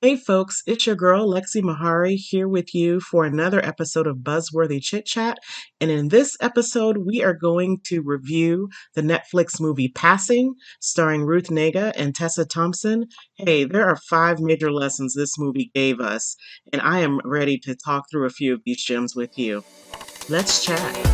Hey folks, it's your girl Lexi Mahari here with you for another episode of Buzzworthy Chit Chat. And in this episode, we are going to review the Netflix movie Passing, starring Ruth Negga and Tessa Thompson. Hey, there are 5 major lessons this movie gave us, and I am ready to talk through a few of these gems with you. Let's chat.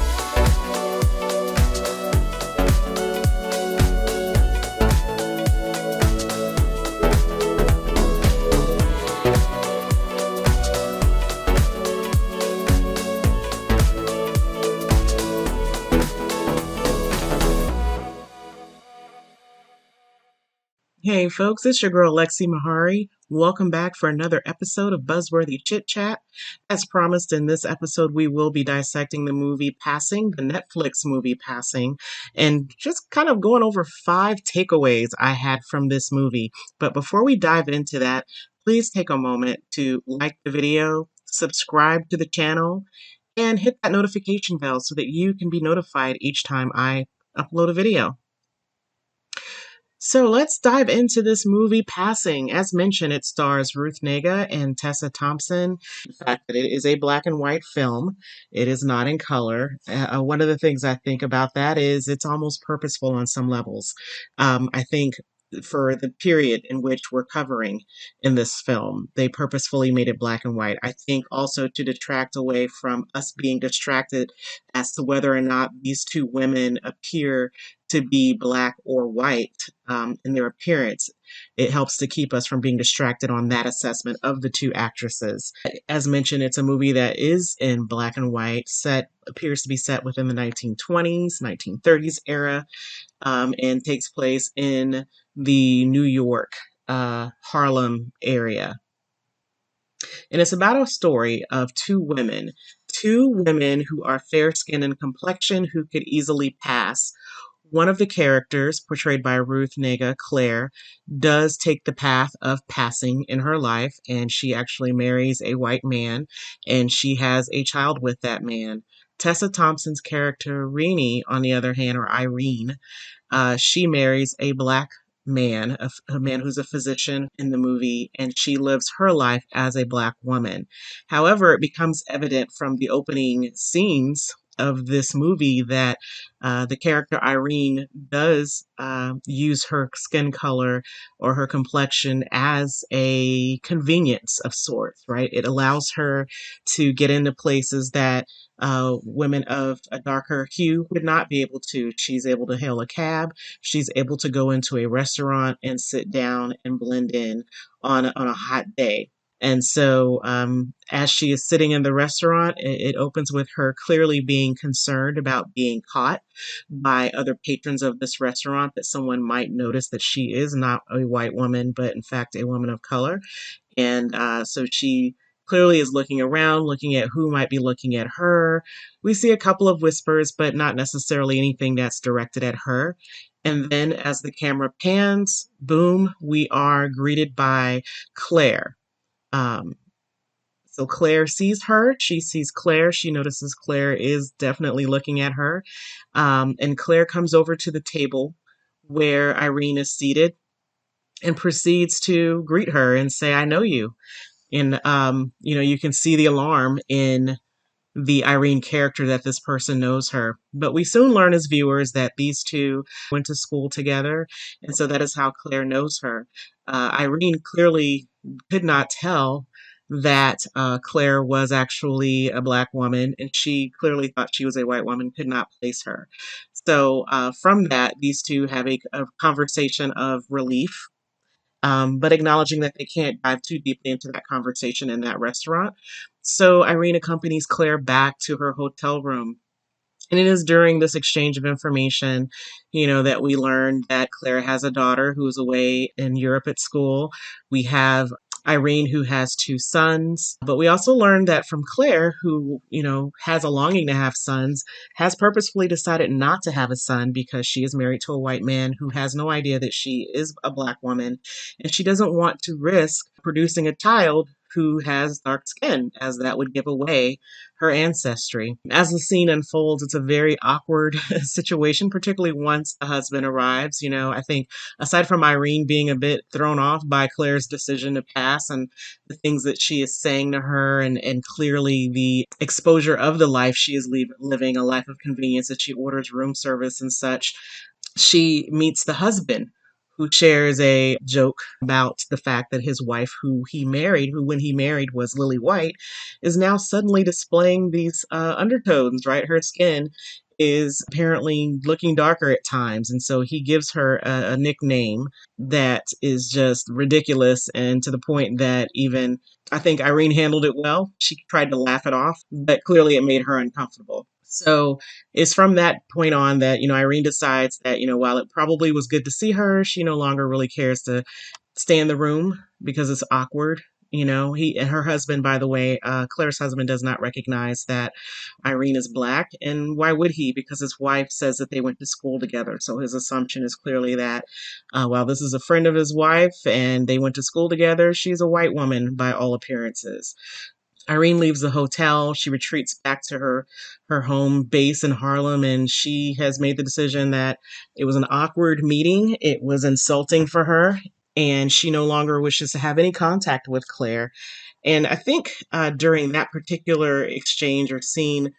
Hey folks, it's your girl Lexi Mahari. Welcome back for another episode of Buzzworthy Chit Chat. As promised, in this episode, we will be dissecting the movie Passing, the Netflix movie Passing, and just kind of going over 5 takeaways I had from this movie. But before we dive into that, please take a moment to like the video, subscribe to the channel, and hit that notification bell so that you can be notified each time I upload a video. So let's dive into this movie Passing. As mentioned, it stars Ruth Negga and Tessa Thompson. The fact that it is a black and white film, it is not in color. One of the things I think about that is it's almost purposeful on some levels. I think for the period in which we're covering in this film, they purposefully made it black and white. I think also to detract away from us being distracted as to whether or not these two women appear to be black or white in their appearance. It helps to keep us from being distracted on that assessment of the two actresses. As mentioned, it's a movie that is in black and white, appears to be set within the 1920s, 1930s era, and takes place in the New York, Harlem area. And it's about a story of two women who are fair-skinned in complexion who could easily pass. One of the characters, portrayed by Ruth Negga, Claire, does take the path of passing in her life, and she actually marries a white man, and she has a child with that man. Tessa Thompson's character, Renee, on the other hand, or Irene, she marries a black man, a man who's a physician in the movie, and she lives her life as a black woman. However, it becomes evident from the opening scenes of this movie that the character Irene does use her skin color or her complexion as a convenience of sorts, right? It allows her to get into places that women of a darker hue would not be able to. She's able to hail a cab. She's able to go into a restaurant and sit down and blend in on a hot day. And so, as she is sitting in the restaurant, it opens with her clearly being concerned about being caught by other patrons of this restaurant, that someone might notice that she is not a white woman, but in fact a woman of color. And so she clearly is looking around, looking at who might be looking at her. We see a couple of whispers, but not necessarily anything that's directed at her. And then as the camera pans, boom, we are greeted by Claire. So Claire sees her, she sees Claire, she notices Claire is definitely looking at her. And Claire comes over to the table where Irene is seated and proceeds to greet her and say, "I know you." And, you can see the alarm in the Irene character that this person knows her. But we soon learn as viewers that these two went to school together, and so that is how Claire knows her. Irene clearly could not tell that Claire was actually a black woman, and she clearly thought she was a white woman, could not place her. So from that, these two have a conversation of relief, but acknowledging that they can't dive too deeply into that conversation in that restaurant. So Irene accompanies Claire back to her hotel room. And it is during this exchange of information, that we learn that Claire has a daughter who's away in Europe at school. We have Irene, who has 2 sons, but we also learned that from Claire, who, has a longing to have sons, has purposefully decided not to have a son because she is married to a white man who has no idea that she is a black woman, and she doesn't want to risk producing a child who has dark skin, as that would give away her ancestry. As the scene unfolds, it's a very awkward situation, particularly once the husband arrives. I think aside from Irene being a bit thrown off by Claire's decision to pass and the things that she is saying to her, and clearly the exposure of the life she is living, a life of convenience that she orders room service and such, she meets the husband who shares a joke about the fact that his wife, who when he married was lily white, is now suddenly displaying these undertones, right? Her skin is apparently looking darker at times. And so he gives her a nickname that is just ridiculous, and to the point that even I think Irene handled it well. She tried to laugh it off, but clearly it made her uncomfortable. So it's from that point on that, Irene decides that, while it probably was good to see her, she no longer really cares to stay in the room because it's awkward. He and her husband, by the way, Claire's husband does not recognize that Irene is black. And why would he? Because his wife says that they went to school together. So his assumption is clearly that while this is a friend of his wife and they went to school together, she's a white woman by all appearances. Irene leaves the hotel. She retreats back to her home base in Harlem, and she has made the decision that it was an awkward meeting. It was insulting for her, and she no longer wishes to have any contact with Claire. And I think during that particular exchange or scene,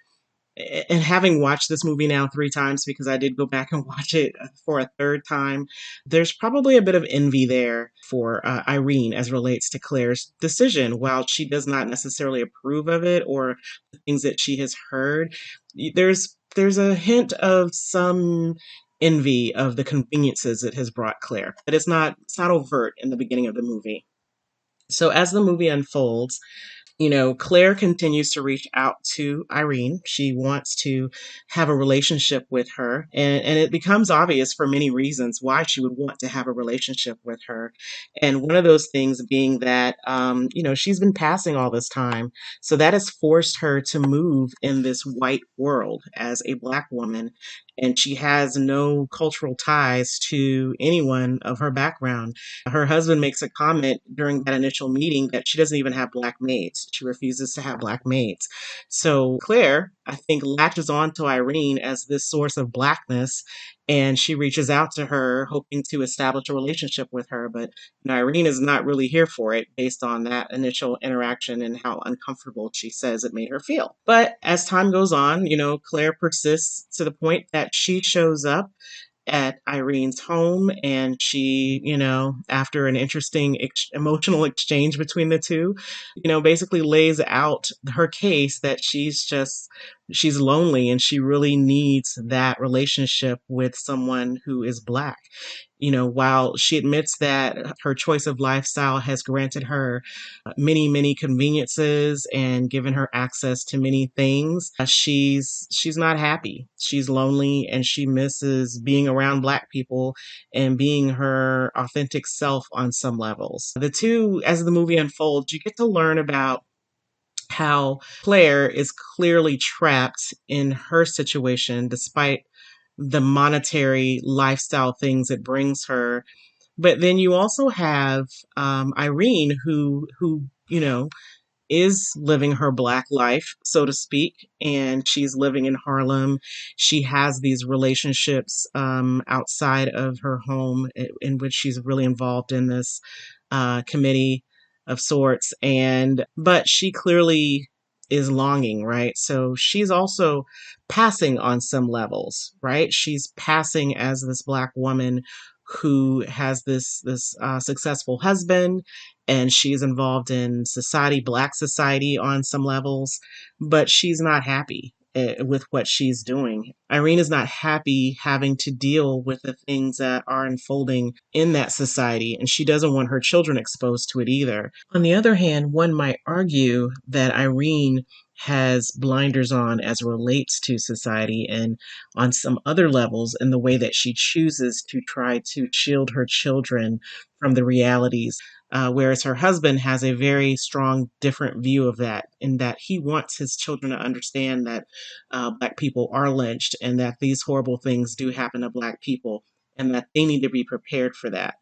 and having watched this movie now 3 times, because I did go back and watch it for a third time, there's probably a bit of envy there for Irene as relates to Claire's decision. While she does not necessarily approve of it or the things that she has heard, there's a hint of some envy of the conveniences it has brought Claire, but it's not overt in the beginning of the movie. So as the movie unfolds, Claire continues to reach out to Irene. She wants to have a relationship with her. And it becomes obvious for many reasons why she would want to have a relationship with her. And one of those things being that, she's been passing all this time. So that has forced her to move in this white world as a Black woman. And she has no cultural ties to anyone of her background. Her husband makes a comment during that initial meeting that she doesn't even have Black maids. She refuses to have Black maids. So Claire, I think, latches on to Irene as this source of Blackness, and she reaches out to her hoping to establish a relationship with her. But Irene is not really here for it based on that initial interaction and how uncomfortable she says it made her feel. But as time goes on, Claire persists to the point that she shows up at Irene's home, and she, after an interesting emotional exchange between the two, basically lays out her case that she's lonely and she really needs that relationship with someone who is Black. While she admits that her choice of lifestyle has granted her many, many conveniences and given her access to many things, she's not happy. She's lonely and she misses being around Black people and being her authentic self on some levels. The two, as the movie unfolds, you get to learn about how Claire is clearly trapped in her situation despite the monetary lifestyle things it brings her. But then you also have Irene, who is living her Black life, so to speak, and she's living in Harlem. She has these relationships outside of her home, in which she's really involved in this committee of sorts, and but she clearly is longing, right? So she's also passing on some levels, right? She's passing as this Black woman who has this successful husband, and she's involved in society, Black society on some levels, but she's not happy with what she's doing. Irene is not happy having to deal with the things that are unfolding in that society, and she doesn't want her children exposed to it either. On the other hand, one might argue that Irene has blinders on as it relates to society and on some other levels in the way that she chooses to try to shield her children from the realities, whereas her husband has a very strong, different view of that, in that he wants his children to understand that Black people are lynched and that these horrible things do happen to Black people and that they need to be prepared for that.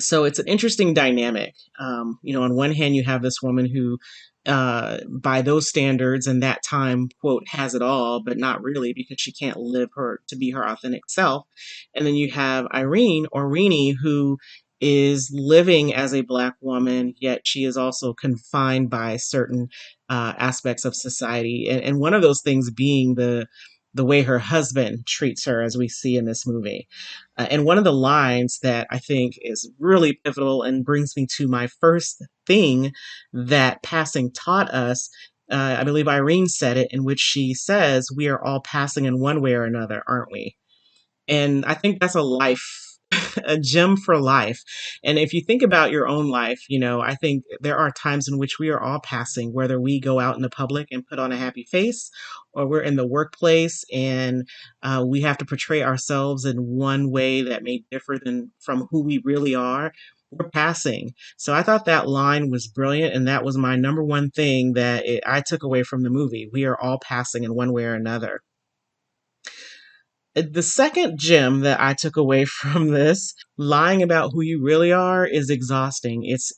So it's an interesting dynamic. On one hand, you have this woman who, by those standards and that time, quote, has it all, but not really because she can't live her to be her authentic self. And then you have Irene or Rini, who is living as a Black woman, yet she is also confined by certain aspects of society. And one of those things being the way her husband treats her, as we see in this movie. And one of the lines that I think is really pivotal and brings me to my first thing that passing taught us, I believe Irene said it, in which she says, "We are all passing in one way or another, aren't we?" And I think that's a life, a gem for life. And if you think about your own life, I think there are times in which we are all passing, whether we go out in the public and put on a happy face, or we're in the workplace and we have to portray ourselves in one way that may differ than from who we really are. We're passing. So I thought that line was brilliant, and that was my number one thing that I took away from the movie. We are all passing in one way or another. The second gem that I took away from this, lying about who you really are is exhausting. It's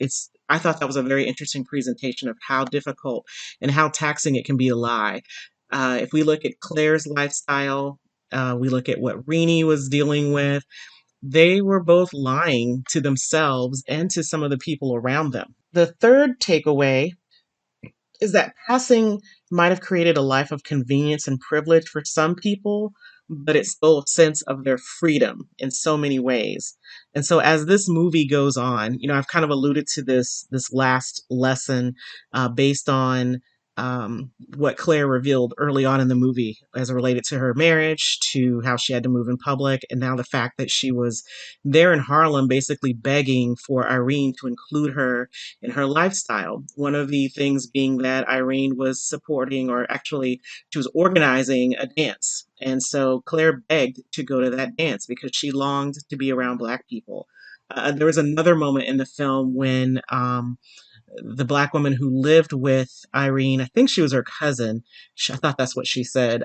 I thought that was a very interesting presentation of how difficult and how taxing it can be to lie. If we look at Claire's lifestyle, we look at what Rini was dealing with, they were both lying to themselves and to some of the people around them. The third takeaway is that passing might have created a life of convenience and privilege for some people, but it stole a sense of their freedom in so many ways. And so as this movie goes on, I've kind of alluded to this last lesson based on what Claire revealed early on in the movie as it related to her marriage, to how she had to move in public, and now the fact that she was there in Harlem basically begging for Irene to include her in her lifestyle. One of the things being that Irene was supporting, or actually, she was organizing a dance. And so Claire begged to go to that dance because she longed to be around Black people. There was another moment in the film when the Black woman who lived with Irene, I think she was her cousin, I thought that's what she said,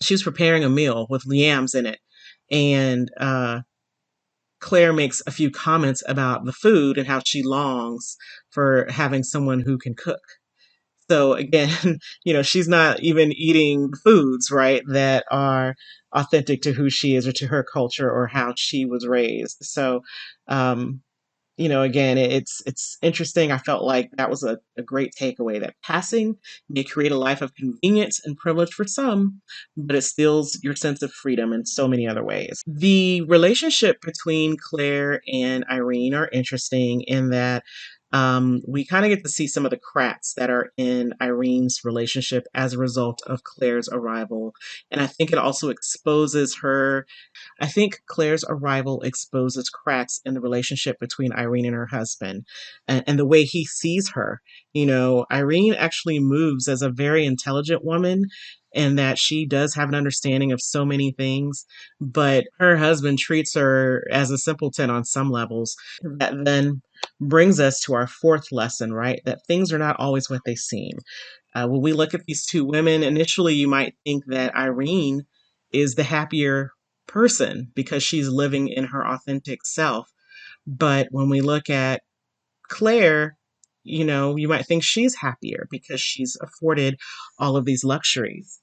she was preparing a meal with yams in it. And Claire makes a few comments about the food and how she longs for having someone who can cook. So again, she's not even eating foods, right, that are authentic to who she is or to her culture or how she was raised. So, um, again, it's interesting. I felt like that was a great takeaway that passing may create a life of convenience and privilege for some, but it steals your sense of freedom in so many other ways. The relationship between Claire and Irene are interesting in that we kind of get to see some of the cracks that are in Irene's relationship as a result of Claire's arrival. And I think it also exposes her I think Claire's arrival exposes cracks in the relationship between Irene and her husband and the way he sees her. Irene actually moves as a very intelligent woman and that she does have an understanding of so many things, but her husband treats her as a simpleton on some levels. That then brings us to our fourth lesson, right? That things are not always what they seem. When we look at these two women, initially you might think that Irene is the happier person because she's living in her authentic self. But when we look at Claire, you might think she's happier because she's afforded all of these luxuries.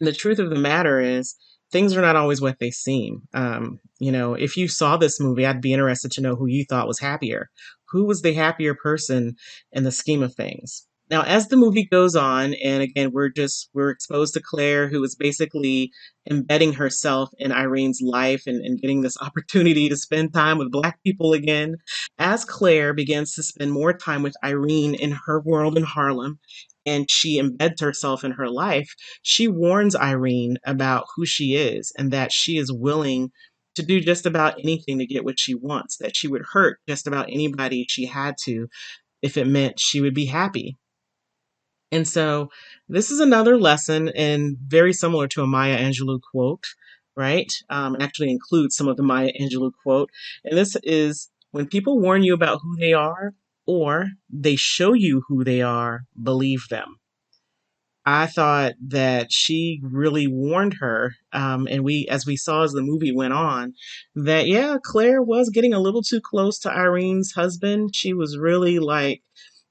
And the truth of the matter is, things are not always what they seem. If you saw this movie, I'd be interested to know who you thought was happier. Who was the happier person in the scheme of things? Now, as the movie goes on, and again, we're exposed to Claire, who is basically embedding herself in Irene's life and getting this opportunity to spend time with Black people again. As Claire begins to spend more time with Irene in her world in Harlem, and she embeds herself in her life, she warns Irene about who she is and that she is willing to do just about anything to get what she wants, that she would hurt just about anybody she had to if it meant she would be happy. And so this is another lesson and very similar to a Maya Angelou quote, right? Actually includes some of the Maya Angelou quote. And this is when people warn you about who they are or they show you who they are, believe them. I thought that she really warned her, and as we saw as the movie went on, that yeah, Claire was getting a little too close to Irene's husband. She was really like,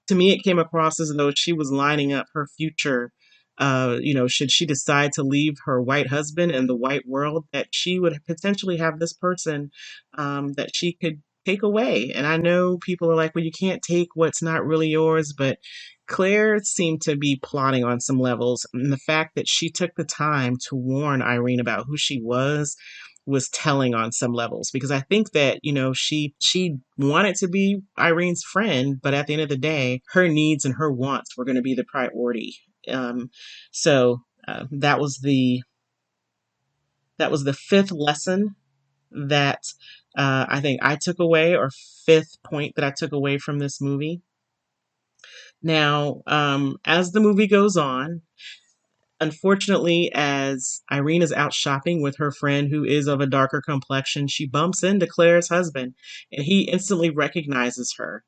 to me, it came across as though she was lining up her future. Should she decide to leave her white husband and the white world, that she would potentially have this person that she could take away. And I know people are like, well, you can't take what's not really yours, but Claire seemed to be plotting on some levels. And the fact that she took the time to warn Irene about who she was telling on some levels, because I think that she wanted to be Irene's friend, but at the end of the day, her needs and her wants were going to be the priority. That was the fifth lesson that I think I took away, or fifth point that I took away from this movie. Now, as the movie goes on, unfortunately, as Irene is out shopping with her friend who is of a darker complexion, she bumps into Claire's husband, and he instantly recognizes her.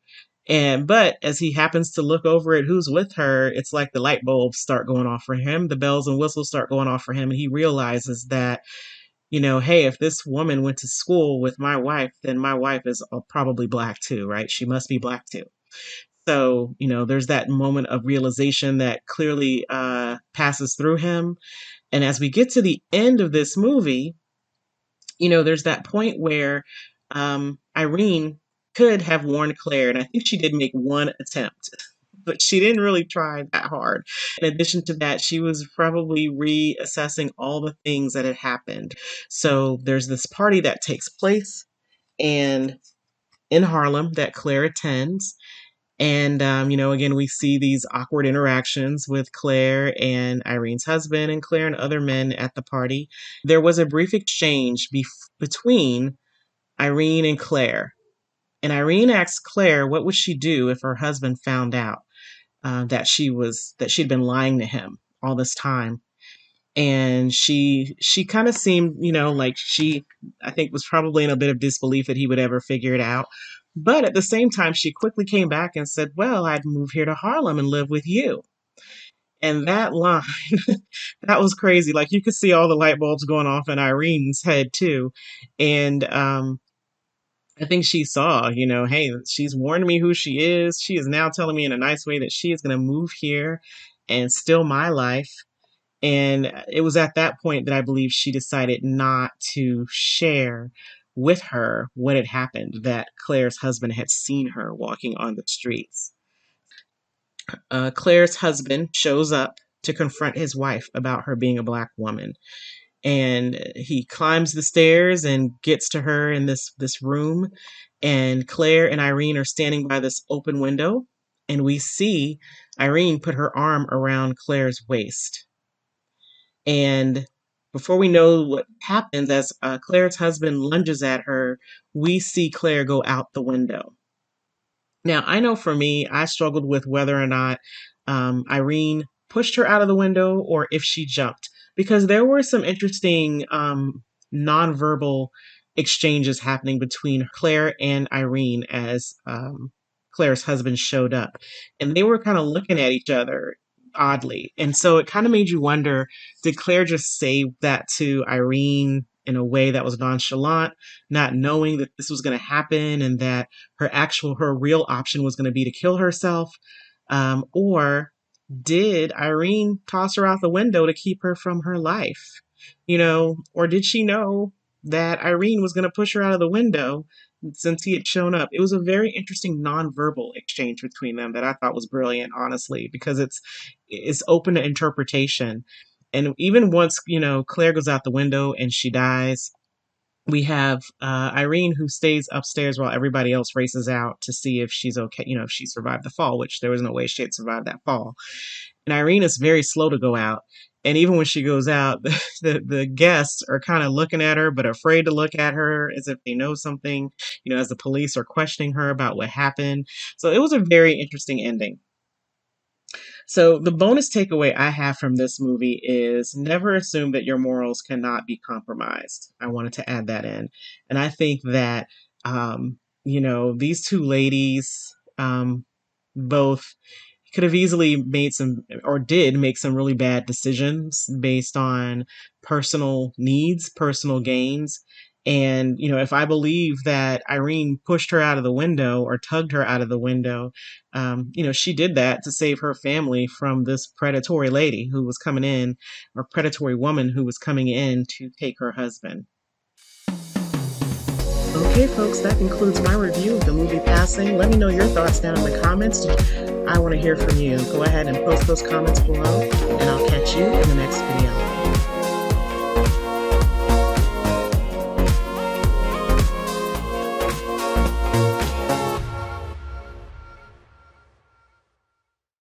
But as he happens to look over at who's with her, it's like the light bulbs start going off for him, the bells and whistles start going off for him, and he realizes that, hey, if this woman went to school with my wife, then my wife is probably black too, right? She must be black too. So, there's that moment of realization that clearly passes through him. And as we get to the end of this movie, there's that point where Irene could have warned Claire, and I think she did make one attempt, but she didn't really try that hard. In addition to that, she was probably reassessing all the things that had happened. So there's this party that takes place and in Harlem that Claire attends. And, again, we see these awkward interactions with Claire and Irene's husband and Claire and other men at the party. There was a brief exchange between Irene and Claire. And Irene asked Claire what would she do if her husband found out that she'd been lying to him all this time. And she kind of seemed, like she, I think, was probably in a bit of disbelief that he would ever figure it out. But at the same time, she quickly came back and said, well, I'd move here to Harlem and live with you. And that line, that was crazy. Like, you could see all the light bulbs going off in Irene's head too. And I think she saw, hey, she's warned me who she is. She is now telling me in a nice way that she is going to move here and steal my life. And it was at that point that I believe she decided not to share with her what had happened, that Claire's husband had seen her walking on the streets. Claire's husband shows up to confront his wife about her being a black woman. And he climbs the stairs and gets to her in this room. And Claire and Irene are standing by this open window. And we see Irene put her arm around Claire's waist. And before we know what happens, as Claire's husband lunges at her, we see Claire go out the window. Now, I know for me, I struggled with whether or not Irene pushed her out of the window or if she jumped, because there were some interesting nonverbal exchanges happening between Claire and Irene as Claire's husband showed up. And they were kind of looking at each other oddly. And so it kind of made you wonder, did Claire just say that to Irene in a way that was nonchalant, not knowing that this was going to happen and that her real option was going to be to kill herself? Or did Irene toss her out the window to keep her from her life? Or did she know that Irene was going to push her out of the window since he had shown up? It was a very interesting nonverbal exchange between them that I thought was brilliant, honestly, because it's open to interpretation. And even once, Claire goes out the window and she dies, we have Irene, who stays upstairs while everybody else races out to see if she's okay, if she survived the fall, which there was no way she had survived that fall. And Irene is very slow to go out. And even when she goes out, the guests are kind of looking at her, but afraid to look at her as if they know something, as the police are questioning her about what happened. So it was a very interesting ending. So the bonus takeaway I have from this movie is never assume that your morals cannot be compromised. I wanted to add that in. And I think that, these two ladies, both could have easily made some, or did make some really bad decisions based on personal needs, personal gains. And, if I believe that Irene pushed her out of the window or tugged her out of the window, she did that to save her family from this predatory lady who was coming in, or predatory woman who was coming in to take her husband. Okay, folks, that concludes my review of the movie Passing. Let me know your thoughts down in the comments. I want to hear from you. Go ahead and post those comments below, and I'll catch you in the next video.